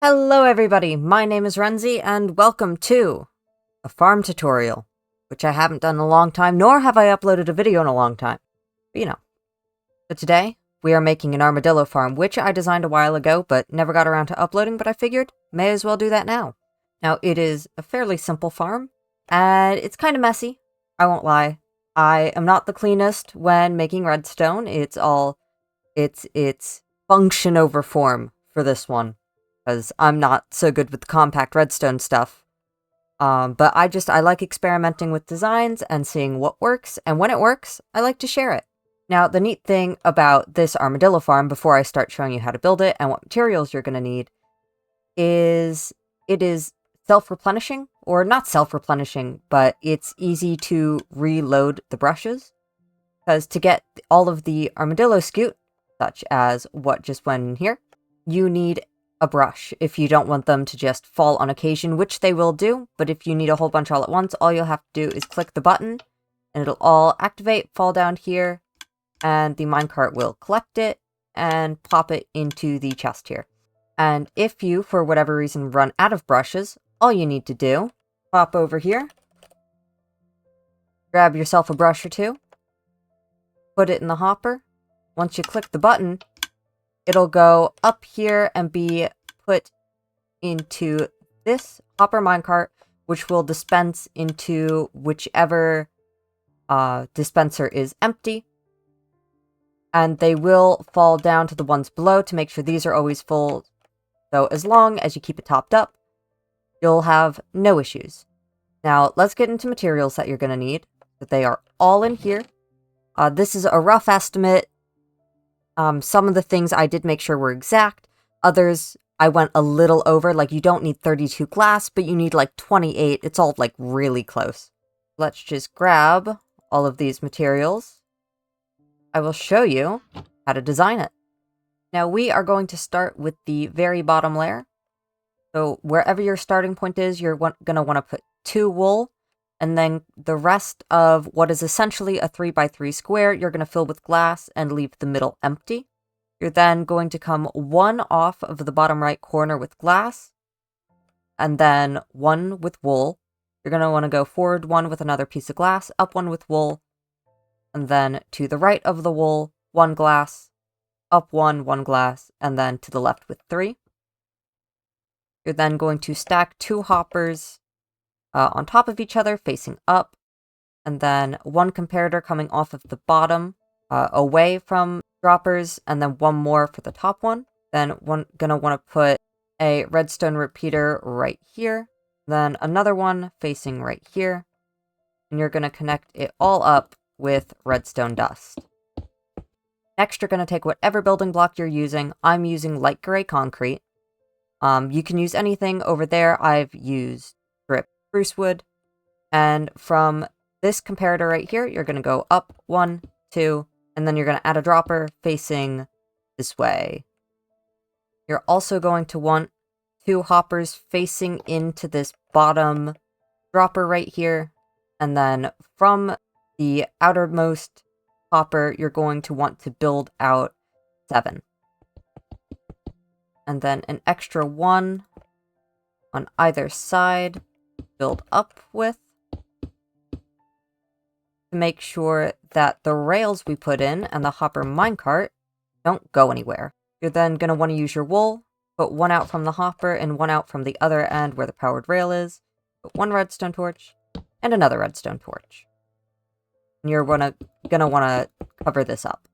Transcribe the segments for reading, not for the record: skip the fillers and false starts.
Hello everybody, my name is Rennze and welcome to a farm tutorial, which I haven't done in a long time, nor have I uploaded a video in a long time. But you know. So today, we are making an armadillo farm, which I designed a while ago, but never got around to uploading, but I figured, may as well do that now. Now, it is a fairly simple farm, and it's kind of messy, I won't lie. I am not the cleanest when making redstone. It's function over form for this one, because I'm not so good with the compact redstone stuff. But I like experimenting with designs and seeing what works, and when it works, I like to share it. Now, the neat thing about this armadillo farm, before I start showing you how to build it and what materials you're going to need, is it is self-replenishing, or not self-replenishing, but it's easy to reload the brushes. Because to get all of the Armadillo Scute, such as what just went in here, you need a brush if you don't want them to just fall on occasion, which they will do, but if you need a whole bunch all at once, all you'll have to do is click the button, and it'll all activate, fall down here, and the minecart will collect it, and plop it into the chest here. And if you, for whatever reason, run out of brushes, all you need to do, pop over here, grab yourself a brush or two, put it in the hopper. Once you click the button, it'll go up here and be put into this hopper minecart, which will dispense into whichever dispenser is empty. And they will fall down to the ones below to make sure these are always full. So as long as you keep it topped up, you'll have no issues. Now, let's get into materials that you're going to need. That they are all in here. This is a rough estimate. Some of the things I did make sure were exact. Others, I went a little over. Like, you don't need 32 glass, but you need like 28. It's all like really close. Let's just grab all of these materials. I will show you how to design it. Now, we are going to start with the very bottom layer. So wherever your starting point is, you're going to want to put 2 wool. And then the rest of what is essentially a 3x3 square, you're going to fill with glass and leave the middle empty. You're then going to come 1 off of the bottom right corner with glass, and then 1 with wool. You're going to want to go forward 1 with another piece of glass, up 1 with wool, and then to the right of the wool, 1 glass, up 1, 1 glass, and then to the left with 3. You're then going to stack 2 hoppers on top of each other, facing up, and then 1 comparator coming off of the bottom, away from droppers, and then 1 more for the top one. Then gonna want to put a redstone repeater right here, then another one facing right here, and you're gonna connect it all up with redstone dust. Next, you're gonna take whatever building block you're using. I'm using light gray concrete. You can use anything over there. I've used spruce wood, and from this comparator right here, you're going to go up 1, 2, and then you're going to add a dropper facing this way. You're also going to want 2 hoppers facing into this bottom dropper right here, and then from the outermost hopper, you're going to want to build out 7. And then an extra 1 on either side. Build up with, to make sure that the rails we put in and the hopper minecart don't go anywhere. You're then going to want to use your wool, put 1 out from the hopper and 1 out from the other end where the powered rail is, put 1 redstone torch and another redstone torch. And you're gonna want to cover this up.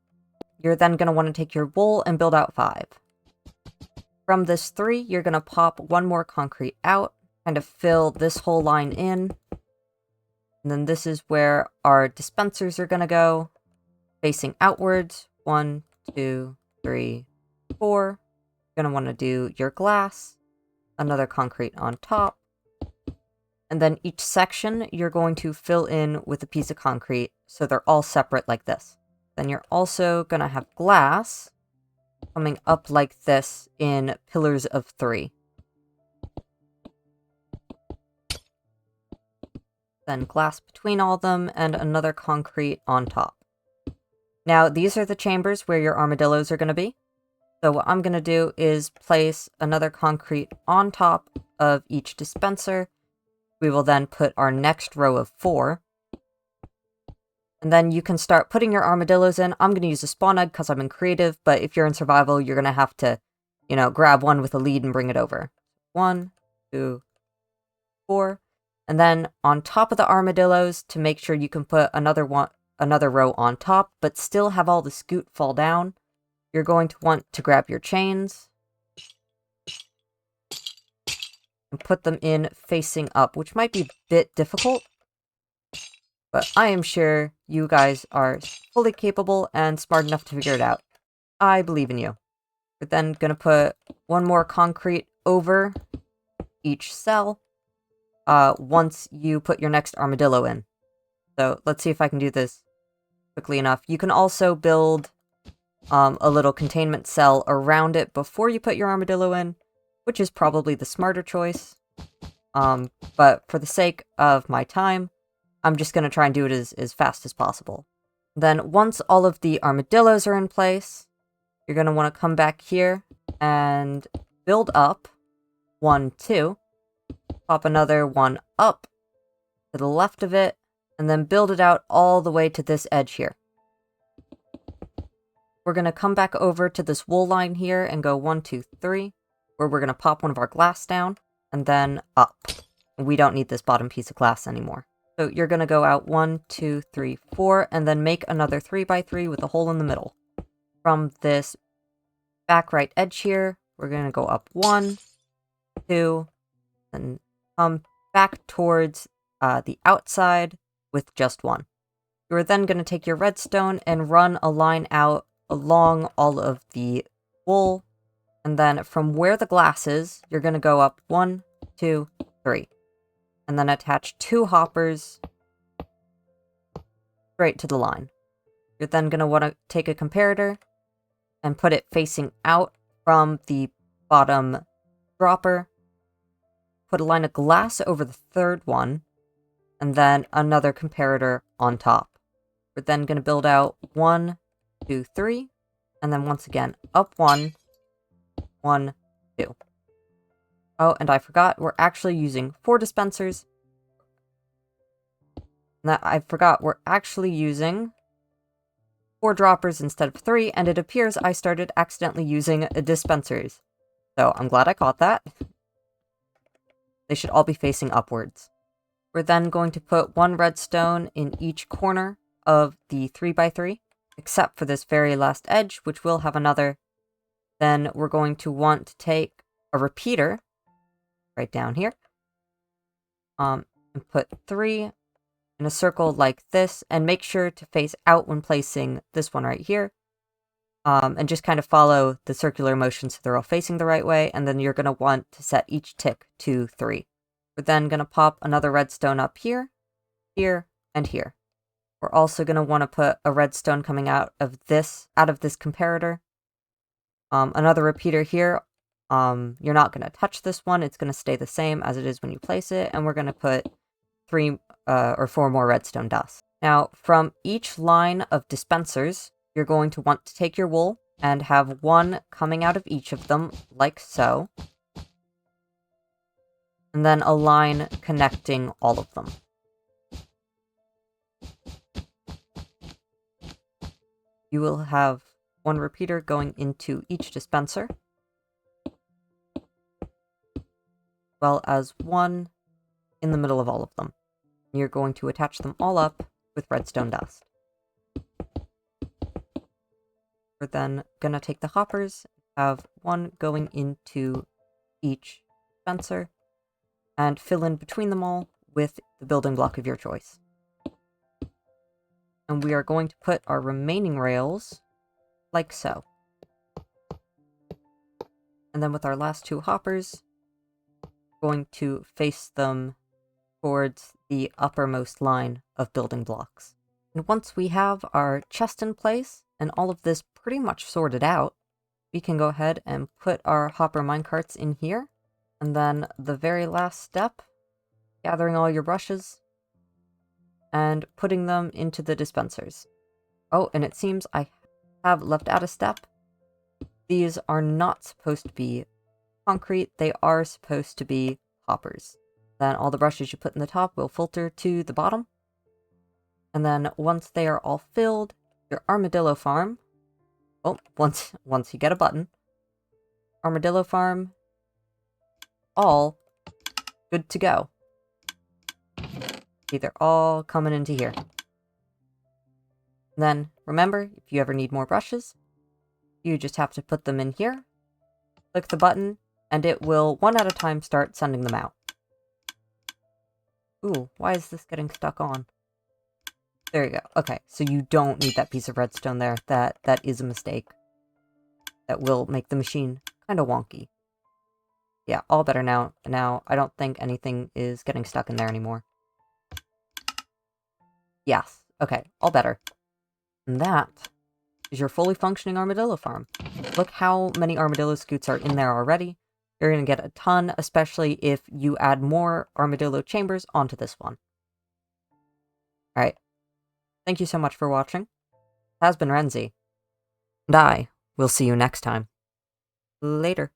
You're then going to want to take your wool and build out 5. From this 3, you're going to pop 1 more concrete out, kind of fill this whole line in. And then this is where our dispensers are going to go, facing outwards. 1, 2, 3, 4. You're going to want to do your glass, another concrete on top. And then each section you're going to fill in with a piece of concrete, so they're all separate like this. Then you're also going to have glass coming up like this in pillars of 3. Then glass between all of them, and another concrete on top. Now, these are the chambers where your armadillos are going to be. So what I'm going to do is place another concrete on top of each dispenser. We will then put our next row of 4. And then you can start putting your armadillos in. I'm going to use a spawn egg because I'm in creative, but if you're in survival, you're going to have to, grab one with a lead and bring it over. 1, 2, 4. And then on top of the armadillos, to make sure you can put another row on top, but still have all the scute fall down, you're going to want to grab your chains and put them in facing up, which might be a bit difficult, but I am sure you guys are fully capable and smart enough to figure it out. I believe in you. We're then going to put one more concrete over each cell once you put your next armadillo in. So let's see if I can do this quickly enough. You can also build a little containment cell around it before you put your armadillo in, which is probably the smarter choice. But for the sake of my time, I'm just going to try and do it as fast as possible. Then once all of the armadillos are in place, you're going to want to come back here and build up 1, 2, pop another one up to the left of it, and then build it out all the way to this edge here. We're going to come back over to this wool line here and go 1, 2, 3, where we're going to pop one of our glass down, and then up. We don't need this bottom piece of glass anymore. So you're going to go out 1, 2, 3, 4, and then make another 3x3 with a hole in the middle. From this back right edge here, we're going to go up 1, 2, and come back towards the outside with just 1. You're then going to take your redstone and run a line out along all of the wool, and then from where the glass is, you're going to go up 1, 2, 3. And then attach 2 hoppers straight to the line. You're then going to want to take a comparator and put it facing out from the bottom dropper. Put a line of glass over the 3rd one, and then another comparator on top. We're then going to build out 1, 2, 3, and then once again, up 1, 1, 2. Oh, and I forgot, we're actually using 4 dispensers. I forgot, we're actually using 4 droppers instead of 3, and it appears I started accidentally using dispensers. So I'm glad I caught that. They should all be facing upwards. We're then going to put 1 redstone in each corner of the 3x3, except for this very last edge, which will have another. Then we're going to want to take a repeater right down here, and put 3 in a circle like this, and make sure to face out when placing this one right here, and just kind of follow the circular motion so they're all facing the right way, and then you're going to want to set each tick to 3. We're then going to pop another redstone up here, here, and here. We're also going to want to put a redstone coming out of this comparator. Another repeater here. You're not going to touch this one. It's going to stay the same as it is when you place it. And we're going to put 3 or 4 more redstone dust. Now, from each line of dispensers, you're going to want to take your wool and have 1 coming out of each of them, like so. And then a line connecting all of them. You will have 1 repeater going into each dispenser, as well as 1 in the middle of all of them. You're going to attach them all up with redstone dust. We're then going to take the hoppers, have 1 going into each dispenser, and fill in between them all with the building block of your choice. And we are going to put our remaining rails like so. And then with our last 2 hoppers, we're going to face them towards the uppermost line of building blocks. And once we have our chest in place and all of this pretty much sorted out, we can go ahead and put our hopper minecarts in here. And then the very last step, gathering all your brushes and putting them into the dispensers. Oh, and it seems I have left out a step. these are not supposed to be concrete. They are supposed to be hoppers. Then all the brushes you put in the top will filter to the bottom. And then once they are all filled, your armadillo farm, once you get a button, armadillo farm, all good to go. See, they're all coming into here. And then remember, if you ever need more brushes, you just have to put them in here, click the button, and it will, one at a time, start sending them out. Ooh, why is this getting stuck on? There you go. Okay, so you don't need that piece of redstone there. That is a mistake. That will make the machine kind of wonky. Yeah, all better now. Now, I don't think anything is getting stuck in there anymore. Yes. Okay, all better. And that is your fully functioning armadillo farm. Look how many armadillo scutes are in there already. You're going to get a ton, especially if you add more armadillo chambers onto this one. Alright. Thank you so much for watching. This has been Rennze. And I will see you next time. Later.